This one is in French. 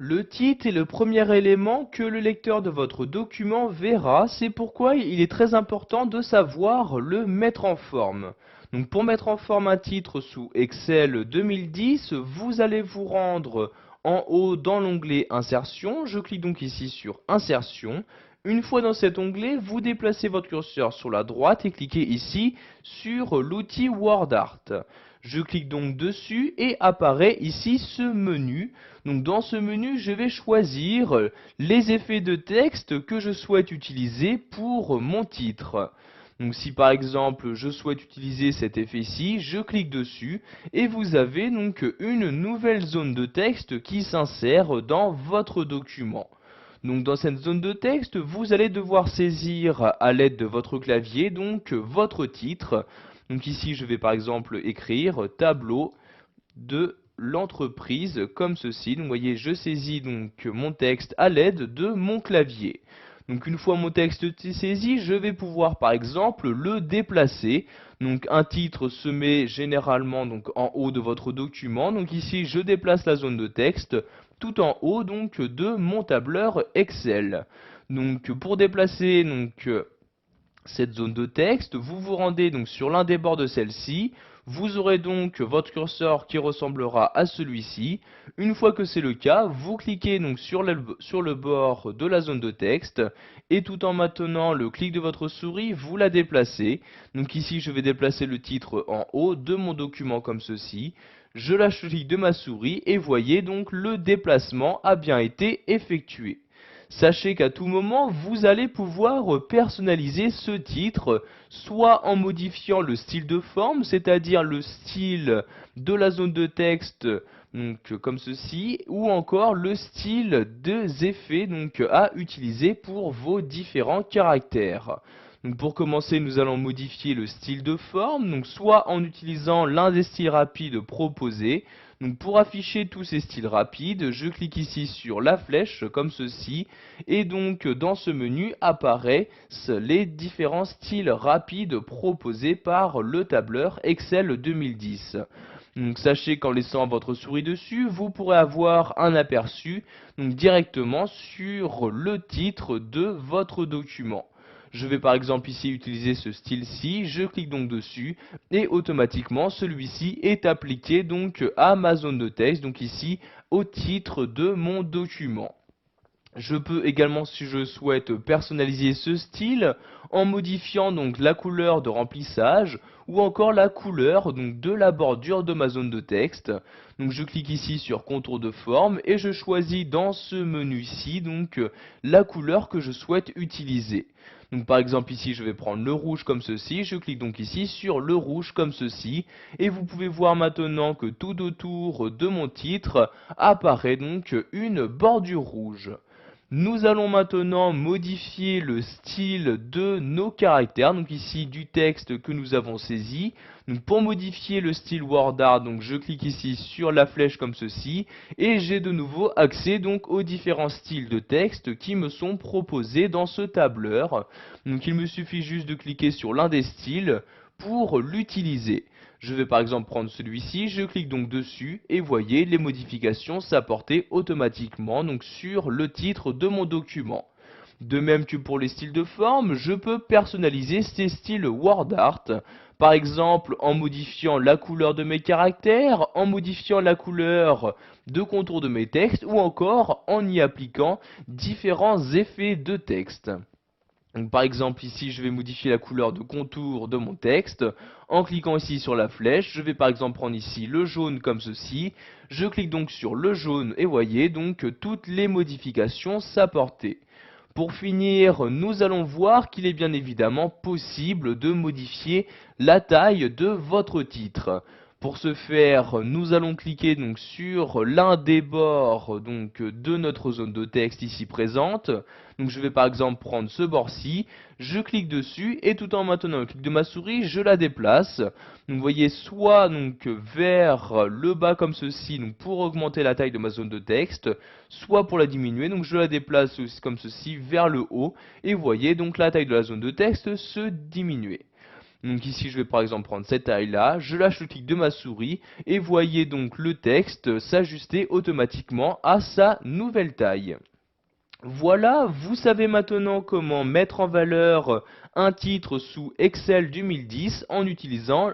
Le titre est le premier élément que le lecteur de votre document verra, c'est pourquoi il est très important de savoir le mettre en forme. Donc pour mettre en forme un titre sous Excel 2010, vous allez vous rendre en haut dans l'onglet Insertion. Je clique donc ici sur Insertion. Une fois dans cet onglet, vous déplacez votre curseur sur la droite et cliquez ici sur l'outil WordArt. Je clique donc dessus et apparaît ici ce menu. Donc dans ce menu, je vais choisir les effets de texte que je souhaite utiliser pour mon titre. Donc si par exemple je souhaite utiliser cet effet-ci, je clique dessus et vous avez donc une nouvelle zone de texte qui s'insère dans votre document. Donc dans cette zone de texte, vous allez devoir saisir à l'aide de votre clavier donc votre titre. Donc ici je vais par exemple écrire tableau de l'entreprise comme ceci. Donc vous voyez, je saisis donc mon texte à l'aide de mon clavier. Donc une fois mon texte saisi, je vais pouvoir par exemple le déplacer. Donc un titre se met généralement donc en haut de votre document. Donc ici je déplace la zone de texte tout en haut donc de mon tableur Excel. Donc pour déplacer cette zone de texte, vous vous rendez donc sur l'un des bords de celle-ci, vous aurez donc votre curseur qui ressemblera à celui-ci. Une fois que c'est le cas, vous cliquez donc sur le bord de la zone de texte et tout en maintenant le clic de votre souris, vous la déplacez. Donc ici, je vais déplacer le titre en haut de mon document comme ceci. Je lâche le clic de ma souris et voyez donc le déplacement a bien été effectué. Sachez qu'à tout moment, vous allez pouvoir personnaliser ce titre, soit en modifiant le style de forme, c'est-à-dire le style de la zone de texte, donc comme ceci, ou encore le style des effets donc, à utiliser pour vos différents caractères. Donc pour commencer, nous allons modifier le style de forme, donc soit en utilisant l'un des styles rapides proposés. Donc pour afficher tous ces styles rapides, je clique ici sur la flèche comme ceci et donc dans ce menu apparaissent les différents styles rapides proposés par le tableur Excel 2010. Donc sachez qu'en laissant votre souris dessus, vous pourrez avoir un aperçu donc directement sur le titre de votre document. Je vais par exemple ici utiliser ce style-ci, je clique donc dessus et automatiquement celui-ci est appliqué donc à ma zone de texte, donc ici au titre de mon document. Je peux également, si je souhaite, personnaliser ce style en modifiant donc la couleur de remplissage ou encore la couleur donc de la bordure de ma zone de texte. Donc je clique ici sur contour de forme et je choisis dans ce menu-ci donc la couleur que je souhaite utiliser. Donc par exemple ici je vais prendre le rouge comme ceci, je clique donc ici sur le rouge comme ceci et vous pouvez voir maintenant que tout autour de mon titre apparaît donc une bordure rouge. Nous allons maintenant modifier le style de nos caractères, donc ici du texte que nous avons saisi. Donc pour modifier le style WordArt, donc je clique ici sur la flèche comme ceci et j'ai de nouveau accès donc aux différents styles de texte qui me sont proposés dans ce tableur. Donc il me suffit juste de cliquer sur l'un des styles pour l'utiliser. Je vais par exemple prendre celui-ci, je clique donc dessus et voyez les modifications s'apporter automatiquement donc sur le titre de mon document. De même que pour les styles de forme, je peux personnaliser ces styles WordArt, par exemple en modifiant la couleur de mes caractères, en modifiant la couleur de contour de mes textes ou encore en y appliquant différents effets de texte. Donc, par exemple ici je vais modifier la couleur de contour de mon texte en cliquant ici sur la flèche. Je vais par exemple prendre ici le jaune comme ceci. Je clique donc sur le jaune et voyez donc toutes les modifications s'apporter. Pour finir, nous allons voir qu'il est bien évidemment possible de modifier la taille de votre titre. Pour ce faire, nous allons cliquer donc sur l'un des bords donc de notre zone de texte ici présente. Donc je vais par exemple prendre ce bord-ci, je clique dessus et tout en maintenant le clic de ma souris, je la déplace. Donc vous voyez soit donc vers le bas comme ceci, donc pour augmenter la taille de ma zone de texte, soit pour la diminuer. Donc je la déplace aussi comme ceci vers le haut et vous voyez donc la taille de la zone de texte se diminuer. Donc ici, je vais par exemple prendre cette taille-là, je lâche le clic de ma souris et voyez donc le texte s'ajuster automatiquement à sa nouvelle taille. Voilà, vous savez maintenant comment mettre en valeur un titre sous Excel 2010 en utilisant